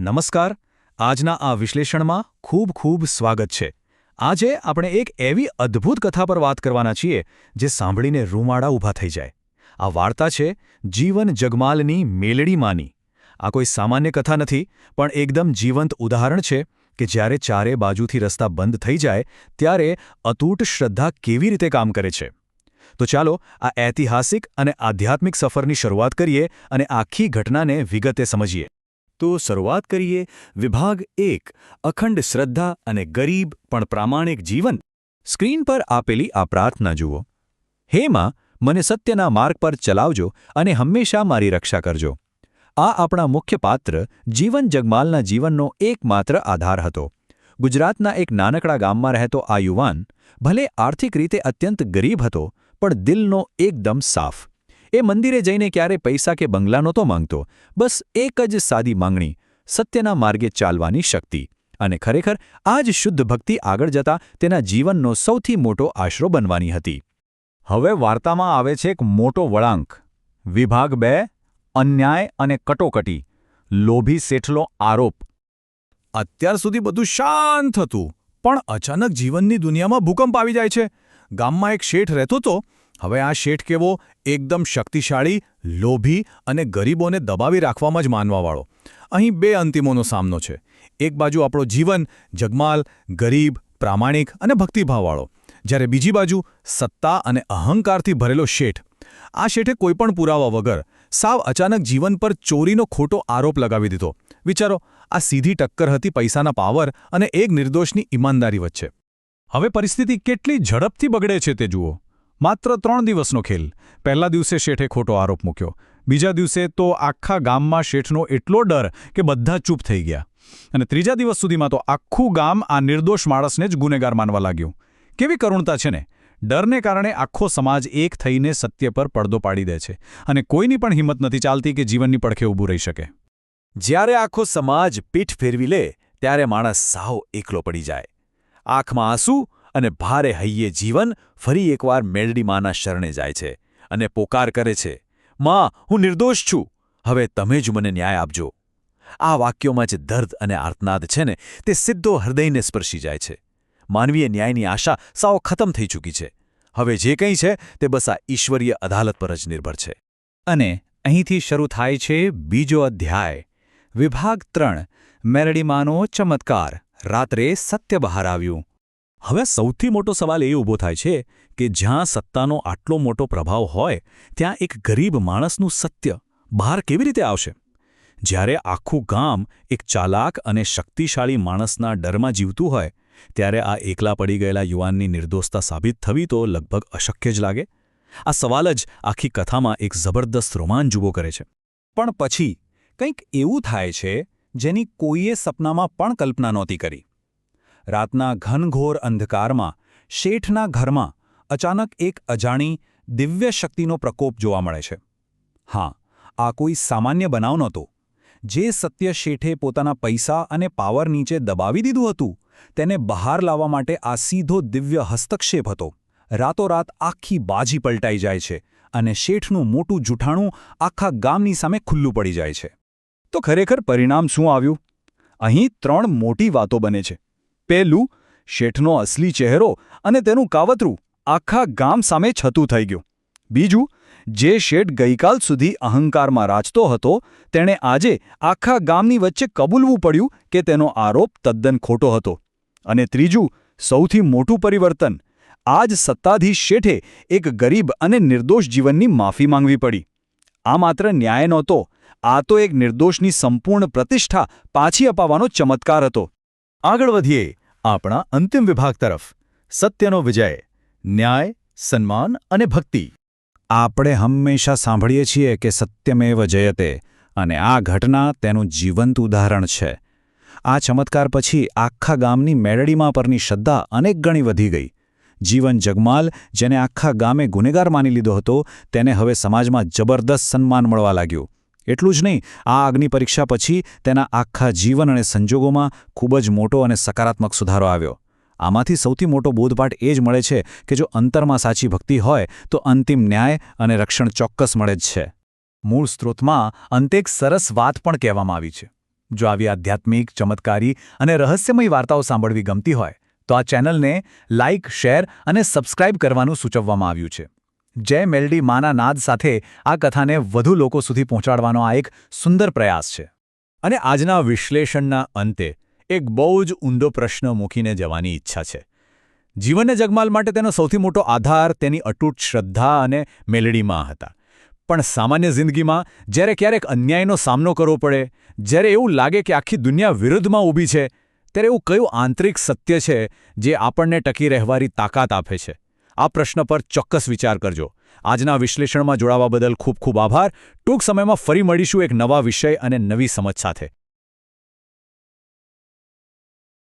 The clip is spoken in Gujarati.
નમસ્કાર. આજના આ વિશ્લેષણમાં ખૂબ ખૂબ સ્વાગત છે. આજે આપણે એક એવી અદ્ભુત કથા પર વાત કરવાના છીએ જે સાંભળીને રૂંવાડા ઊભા થઈ જાય. આ વાર્તા છે જીવન જગમાલની મેલડીમાંની. આ કોઈ સામાન્ય કથા નથી, પણ એકદમ જીવંત ઉદાહરણ છે કે જ્યારે ચારે બાજુથી રસ્તા બંધ થઈ જાય ત્યારે અતૂટ શ્રદ્ધા કેવી રીતે કામ કરે છે. તો ચાલો આ ઐતિહાસિક અને આધ્યાત્મિક સફરની શરૂઆત કરીએ અને આખી ઘટનાને વિગતે સમજીએ. તો શરૂઆત કરીએ વિભાગ 1, અખંડ શ્રદ્ધા અને ગરીબ પણ પ્રામાણિક જીવન. સ્ક્રીન પર આપેલી આ પ્રાર્થના જુઓ. હે માં, મને સત્યના માર્ગ પર ચલાવજો અને હંમેશા મારી રક્ષા કરજો. આ આપણા મુખ્ય પાત્ર જીવન જગમાલના જીવનનો એકમાત્ર આધાર હતો. ગુજરાતના એક નાનકડા ગામમાં રહેતો આ યુવાન ભલે આર્થિક રીતે અત્યંત ગરીબ હતો, પણ દિલનો એકદમ સાફ. એ મંદિરે જઈને ક્યારે પૈસા કે બંગલા નહોતો માંગતો, બસ એક જ સાદી માંગણી: સત્યના માર્ગે ચાલવાની શક્તિ. અને ખરેખર આ જ શુદ્ધ ભક્તિ આગળ જતા તેના જીવનનો સૌથી મોટો આશરો બનવાની હતી. હવે વાર્તામાં આવે છે એક મોટો વળાંક. વિભાગ 2, અન્યાય અને કટોકટી. લોભી શેઠલો આરોપ. અત્યાર સુધી બધું શાંત હતું, પણ અચાનક જીવનની દુનિયામાં ભૂકંપ આવી જાય છે. ગામમાં એક શેઠ રહેતો હતો. હવે આ શેઠ કેવો? એકદમ શક્તિશાળી, લોભી અને ગરીબોને દબાવી રાખવામાં જ માનવાવાળો. અહીં બે અંતિમોનો સામનો છે. એક બાજુ આપણો જીવન જગમાલ, ગરીબ, પ્રામાણિક અને ભક્તિભાવવાળો, જ્યારે બીજી બાજુ સત્તા અને અહંકારથી ભરેલો શેઠ. આ શેઠે કોઈપણ પુરાવા વગર સાવ અચાનક જીવન પર ચોરીનો ખોટો આરોપ લગાવી દીધો. વિચારો, આ સીધી ટક્કર હતી પૈસાના પાવર અને એક નિર્દોષની ઈમાનદારી વચ્ચે. હવે પરિસ્થિતિ કેટલી ઝડપથી બગડે છે તે જુઓ. માત્ર 3 દિવસનો ખેલ. પહેલા દિવસે શેઠે ખોટો આરોપ મૂક્યો. બીજા દિવસે તો આખા ગામમાં શેઠનો એટલો ડર કે બધા ચૂપ થઈ ગયા. અને ત્રીજા દિવસ સુધીમાં તો આખું ગામ આ નિર્દોષ માણસને જ ગુનેગાર માનવા લાગ્યું. કેવી કરુણતા છે ને! ડરને કારણે આખો સમાજ એક થઈને સત્ય પર પડદો પાડી દે છે, અને કોઈની પણ હિંમત નથી ચાલતી કે જીવનની પડખે ઊભું રહી શકે. જ્યારે આખો સમાજ પીઠ ફેરવી લે ત્યારે માણસ સાવ એકલો પડી જાય. આંખમાં આંસુ અને ભારે હૈયે જીવન ફરી એકવાર મેલડી માના શરણે જાય છે અને પોકાર કરે છે: માં, હું નિર્દોષ છું, હવે તમે જ મને ન્યાય આપજો. આ વાક્યોમાં જે દર્દ અને આર્તનાદ છે ને, તે સીધો હૃદયને સ્પર્શી જાય છે. માનવીય ન્યાયની આશા સાવ ખતમ થઈ ચૂકી છે. હવે જે કંઈ છે તે બસ આ ઈશ્વરીય અદાલત પર જ નિર્ભર છે. અને અહીંથી શરૂ થાય છે બીજો અધ્યાય. વિભાગ 3, મેલડીમાંનો ચમત્કાર. રાત્રે સત્ય બહાર આવ્યું. હવે સૌથી મોટો સવાલ એ ઊભો થાય છે કે જ્યાં સત્તાનો આટલો મોટો પ્રભાવ હોય, ત્યાં એક ગરીબ માણસનું સત્ય બહાર કેવી રીતે આવશે? જ્યારે આખું ગામ એક ચાલાક અને શક્તિશાળી માણસના ડરમાં જીવતું હોય, ત્યારે આ એકલા પડી ગયેલા યુવાનની નિર્દોષતા સાબિત થવી તો લગભગ અશક્ય જ લાગે. આ સવાલ જ આખી કથામાં એક જબરદસ્ત રોમાંચ ઊભો કરે છે. પણ પછી કંઈક એવું થાય છે જેની કોઈએ સપનામાં પણ કલ્પના નહોતી કરી. રાતના ઘનઘોર અંધકારમાં શેઠના ઘરમાં અચાનક એક અજાણી દિવ્ય શક્તિનો પ્રકોપ જોવા મળે છે. હા, આ કોઈ સામાન્ય બનાવ નહોતો. જે સત્ય શેઠે પોતાના પૈસા અને પાવર નીચે દબાવી દીધું હતું, તેને બહાર લાવવા માટે આ સીધો દિવ્ય હસ્તક્ષેપ હતો. રાતોરાત આખી બાજી પલટાઈ જાય છે અને શેઠનું મોટું જૂઠાણું આખા ગામની સામે ખુલ્લું પડી જાય છે. તો ખરેખર પરિણામ શું આવ્યું? અહીં 3 મોટી વાતો બને છે. પહેલું, શેઠનો અસલી ચહેરો અને તેનું કાવતરું આખા ગામ સામે છતું થઈ ગયું. બીજું, જે શેઠ ગઈકાલ સુધી અહંકારમાં રાચતો હતો, તેણે આજે આખા ગામની વચ્ચે કબૂલવું પડ્યું કે તેનો આરોપ તદ્દન ખોટો હતો. અને ત્રીજું, સૌથી મોટું પરિવર્તન: આ જ સત્તાધીશ શેઠે એક ગરીબ અને નિર્દોષ જીવનની માફી માંગવી પડી. આ માત્ર ન્યાય નહોતો, આ તો એક નિર્દોષની સંપૂર્ણ પ્રતિષ્ઠા પાછી અપાવવાનો ચમત્કાર હતો. આગળ વધીએ આપણા અંતિમ વિભાગ તરફ. સત્યનો વિજય, ન્યાય, સન્માન અને ભક્તિ. આપણે હંમેશા સાંભળીએ છીએ કે સત્યમેવ જયતે, અને આ ઘટના તેનું જીવંત ઉદાહરણ છે. આ ચમત્કાર પછી આખા ગામની મેલડીમાં પરની શ્રદ્ધા અનેક ગણી વધી ગઈ. જીવન જગમાલ, જેને આખા ગામે ગુનેગાર માની લીધો હતો, તેને હવે સમાજમાં જબરદસ્ત સન્માન મળવા લાગ્યું. એટલું જ નહીં, આ અગ્નિ પરીક્ષા પછી તેના આખા જીવન અને સંજોગોમાં ખૂબ જ મોટો અને સકારાત્મક સુધારો આવ્યો. આમાંથી સૌથી મોટો બોધપાઠ એ જ મળે છે કે જો અંતરમાં સાચી ભક્તિ હોય તો અંતિમ ન્યાય અને રક્ષણ ચોક્કસ મળે જ છે. મૂળ સ્ત્રોતમાં અંતે એક સરસ વાત પણ કહેવામાં આવી છે. જો આવી આધ્યાત્મિક, ચમત્કારી અને રહસ્યમય વાર્તાઓ સાંભળવી ગમતી હોય તો આ ચેનલને લાઇક, શેર અને સબસ્ક્રાઇબ કરવાનું સૂચવવામાં આવ્યું છે. જય મેલડી માના નાદ સાથે આ કથાને વધુ લોકો સુધી પહોંચાડવાનો આ એક સુંદર પ્રયાસ છે. અને આજના વિશ્લેષણના અંતે એક બહુ જ ઊંડો પ્રશ્ન મૂકીને જવાની ઈચ્છા છે. જીવનને જગમાલ માટે તેનો સૌથી મોટો આધાર તેની અતૂટ શ્રદ્ધા અને મેલડીમાં હતા. પણ સામાન્ય જિંદગીમાં જ્યારે ક્યારેક અન્યાયનો સામનો કરવો પડે, જ્યારે એવું લાગે કે આખી દુનિયા વિરુદ્ધમાં ઊભી છે, ત્યારે એવું કયું આંતરિક સત્ય છે જે આપણને ટકી રહેવાની તાકાત આપે છે? આ પ્રશ્ન પર ચોક્કસ વિચાર કરજો. આજના વિશ્લેષણમાં જોડાવા બદલ ખૂબ ખૂબ આભાર. ટૂંક સમયમાં ફરી મળીશું એક નવા વિષય અને નવી સમજ સાથે.